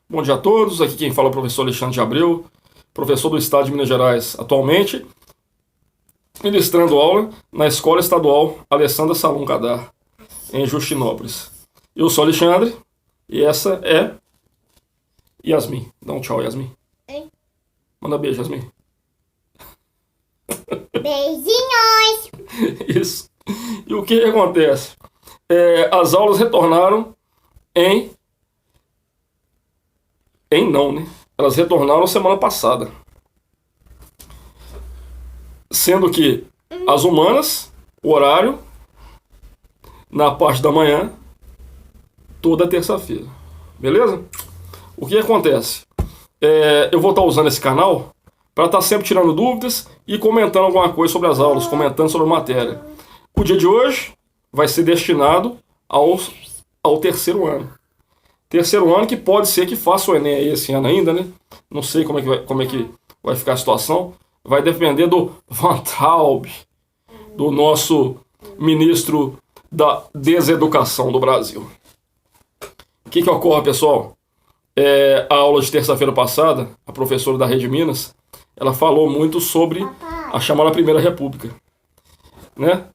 Bom dia a todos, aqui quem fala é o professor Alexandre de Abreu, professor do Estado de Minas Gerais, atualmente ministrando aula na Escola Estadual Alessandra Salum Cadar, em Justinópolis. Eu sou Alexandre e essa é Yasmin. Dá um tchau, Yasmin. Oi. Manda beijo, Yasmin. Beijinhos! Isso. E o que acontece? As aulas retornaram não, né? Elas retornaram semana passada. Sendo que as humanas, o horário, na parte da manhã, toda terça-feira. Beleza? O que acontece? Eu vou estar usando esse canal para estar sempre tirando dúvidas e comentando alguma coisa sobre as aulas, comentando sobre a matéria. O dia de hoje vai ser destinado ao terceiro ano. Terceiro ano que pode ser que faça o Enem aí esse ano ainda, né? Não sei como é que vai ficar a situação. Vai depender do Van Traub, do nosso ministro da Deseducação do Brasil. O que ocorre, pessoal? A aula de terça-feira passada, a professora da Rede Minas, ela falou muito sobre a chamada Primeira República, né?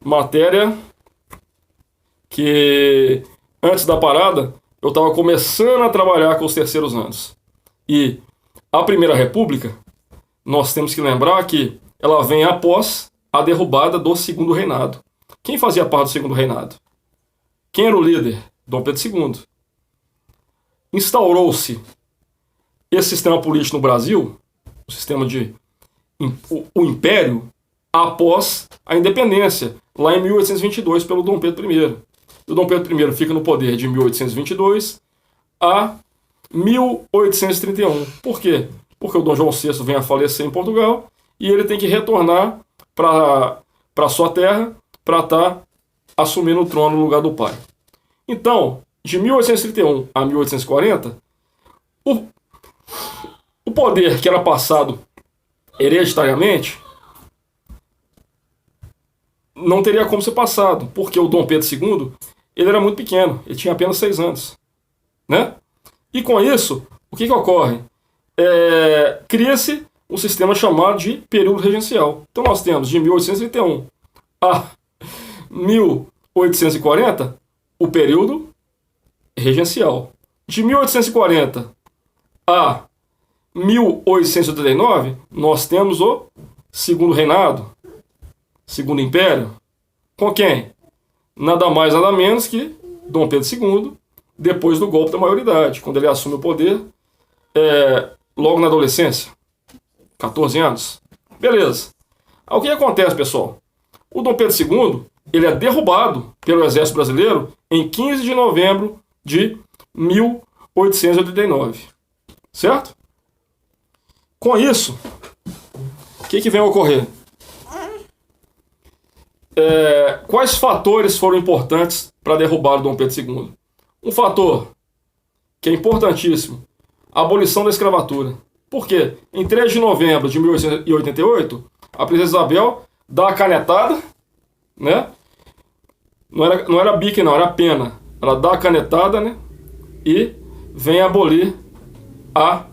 Matéria que antes da parada eu estava começando a trabalhar com os terceiros anos. E a Primeira República, nós temos que lembrar que ela vem após a derrubada do Segundo Reinado. Quem fazia parte do Segundo Reinado? Quem era o líder? Dom Pedro II. Instaurou-se esse sistema político no Brasil, o sistema o Império, após a independência, lá em 1822, pelo Dom Pedro I. O Dom Pedro I fica no poder de 1822 a 1831. Por quê? Porque o Dom João VI vem a falecer em Portugal e ele tem que retornar para sua terra para estar assumindo o trono no lugar do pai. Então, de 1831 a 1840, o poder que era passado hereditariamente não teria como ser passado, porque o Dom Pedro II ele era muito pequeno, ele tinha apenas 6 anos, né? E com isso, o que ocorre? Cria-se um sistema chamado de período regencial. Então nós temos de 1831 a 1840 o período regencial. De 1840 a 1889 nós temos o Segundo Reinado, Segundo Império. Com quem? Nada mais, nada menos que Dom Pedro II, depois do golpe da maioridade, quando ele assume o poder, logo na adolescência, 14 anos. Beleza. O que acontece, pessoal? O Dom Pedro II, ele é derrubado pelo Exército Brasileiro em 15 de novembro de 1889. Certo? Com isso, o que vem a ocorrer? Quais fatores foram importantes para derrubar o Dom Pedro II? Um fator que é importantíssimo, a abolição da escravatura. Por quê? Em 3 de novembro de 1888, a princesa Isabel dá a canetada, né? Não era bique, não, era pena. Ela dá a canetada, né? E vem abolir a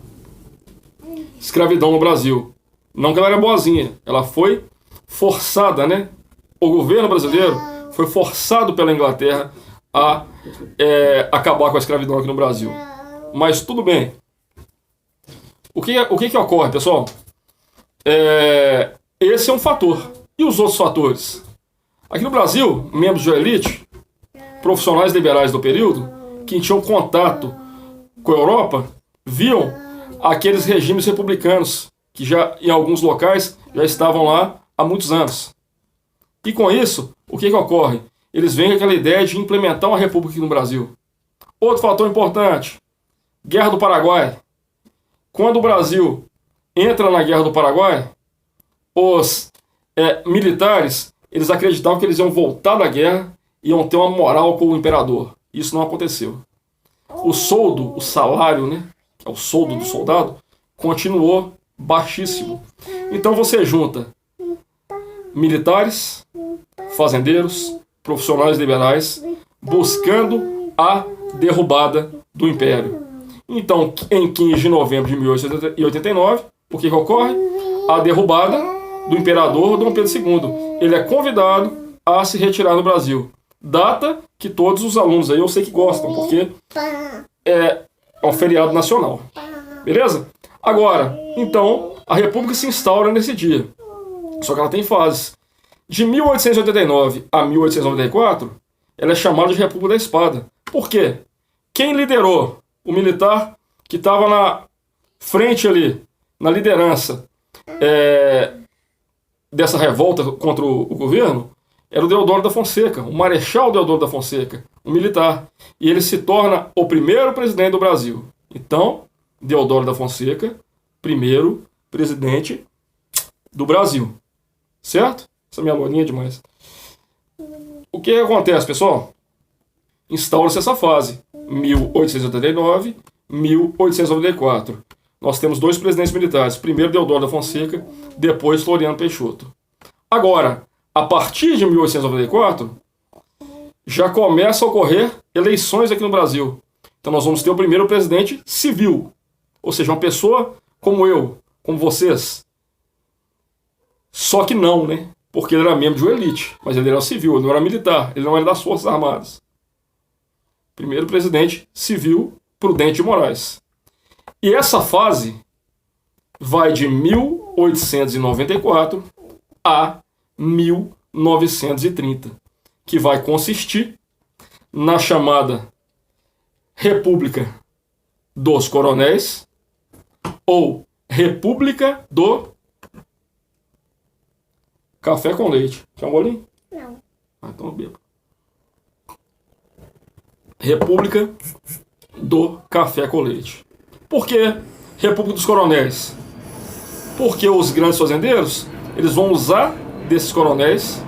escravidão no Brasil. Não que ela era boazinha, ela foi forçada, né? O governo brasileiro foi forçado pela Inglaterra a acabar com a escravidão aqui no Brasil. Mas tudo bem. O que ocorre, pessoal? Esse é um fator. E os outros fatores? Aqui no Brasil, membros da elite, profissionais liberais do período, que tinham contato com a Europa, viam aqueles regimes republicanos que já em alguns locais já estavam lá há muitos anos. E com isso, o que ocorre? Eles vêm com aquela ideia de implementar uma república aqui no Brasil. Outro fator importante, Guerra do Paraguai. Quando o Brasil entra na Guerra do Paraguai, os militares, eles acreditavam que eles iam voltar da guerra e iam ter uma moral com o imperador. Isso não aconteceu. O soldo, o salário, né, que é o soldo do soldado, continuou baixíssimo. Então você junta militares, fazendeiros, profissionais liberais, buscando a derrubada do Império. Então, em 15 de novembro de 1889, o que ocorre? A derrubada do imperador Dom Pedro II. Ele é convidado a se retirar do Brasil. Data que todos os alunos aí eu sei que gostam, porque é um feriado nacional. Beleza? Agora, então, a República se instaura nesse dia. Só que ela tem fases. De 1889 a 1894, ela é chamada de República da Espada. Por quê? Quem liderou o militar que estava na frente ali, na liderança dessa revolta contra o governo, era o Deodoro da Fonseca, o Marechal Deodoro da Fonseca, um militar. E ele se torna o primeiro presidente do Brasil. Então, Deodoro da Fonseca, primeiro presidente do Brasil. Certo? Essa minha lourinha é demais. O que acontece, pessoal? Instaura-se essa fase, 1889, 1894. Nós temos dois presidentes militares, primeiro Deodoro da Fonseca, depois Floriano Peixoto. Agora, a partir de 1894, já começa a ocorrer eleições aqui no Brasil. Então nós vamos ter o primeiro presidente civil, ou seja, uma pessoa como eu, como vocês. Só que não, né? Porque ele era membro de uma elite, mas ele era civil, ele não era militar, ele não era das Forças Armadas. Primeiro presidente civil, Prudente de Moraes. E essa fase vai de 1894 a 1930, que vai consistir na chamada República dos Coronéis ou República do Café com Leite. Quer um bolinho? Não. Então eu bebo. República do Café com Leite. Por que República dos Coronéis? Porque os grandes fazendeiros, eles vão usar desses coronéis.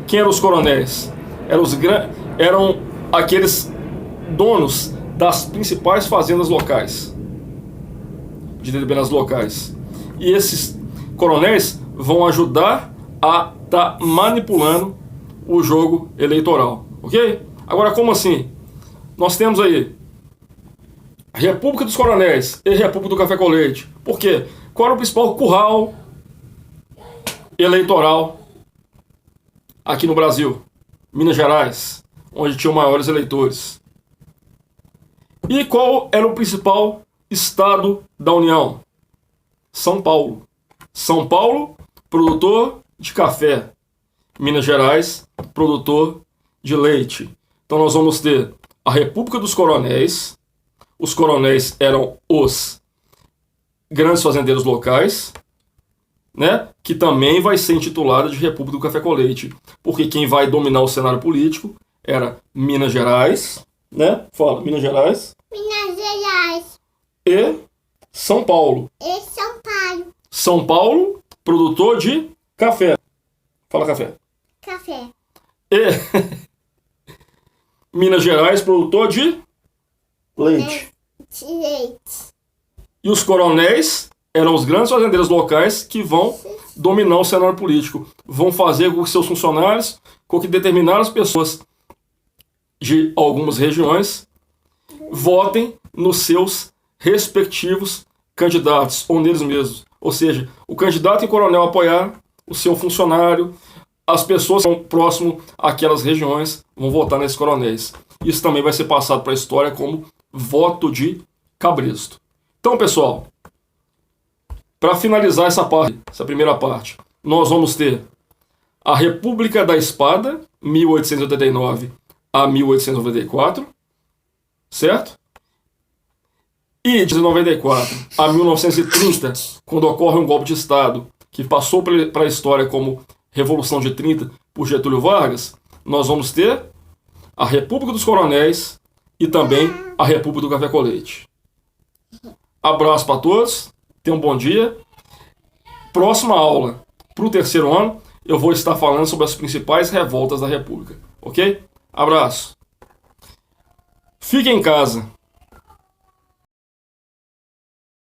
Quem eram os coronéis? Eram aqueles donos das principais fazendas locais, de determinadas locais. E esses coronéis vão ajudar a estar manipulando o jogo eleitoral. Ok? Agora, como assim? Nós temos aí República dos Coronéis e República do Café com Leite. Por quê? Qual era o principal curral eleitoral aqui no Brasil? Minas Gerais, onde tinham maiores eleitores. E qual era o principal estado da União? São Paulo. São Paulo, produtor de café. Minas Gerais, produtor de leite. Então nós vamos ter a República dos Coronéis. Os coronéis eram os grandes fazendeiros locais, né? Que também vai ser intitulada de República do Café com Leite, porque quem vai dominar o cenário político era Minas Gerais, né? Fala, Minas Gerais. Minas Gerais. E São Paulo. E São Paulo. São Paulo, produtor de café. Fala café. Café. E Minas Gerais, produtor de leite. Leite. E os coronéis eram os grandes fazendeiros locais que vão dominar o cenário político. Vão fazer com que seus funcionários, com que determinadas pessoas de algumas regiões votem nos seus respectivos candidatos, ou neles mesmos. Ou seja, o candidato em coronel apoiar o seu funcionário, as pessoas que estão próximo àquelas regiões vão votar nesses coronéis. Isso também vai ser passado para a história como voto de cabresto. Então, pessoal, para finalizar essa primeira parte, nós vamos ter a República da Espada, 1889 a 1894, certo? E de 94 a 1930, quando ocorre um golpe de Estado que passou para a história como Revolução de 30 por Getúlio Vargas, nós vamos ter a República dos Coronéis e também a República do Café com Leite. Abraço para todos, tenham um bom dia. Próxima aula, para o terceiro ano, eu vou estar falando sobre as principais revoltas da República, ok? Abraço. Fique em casa.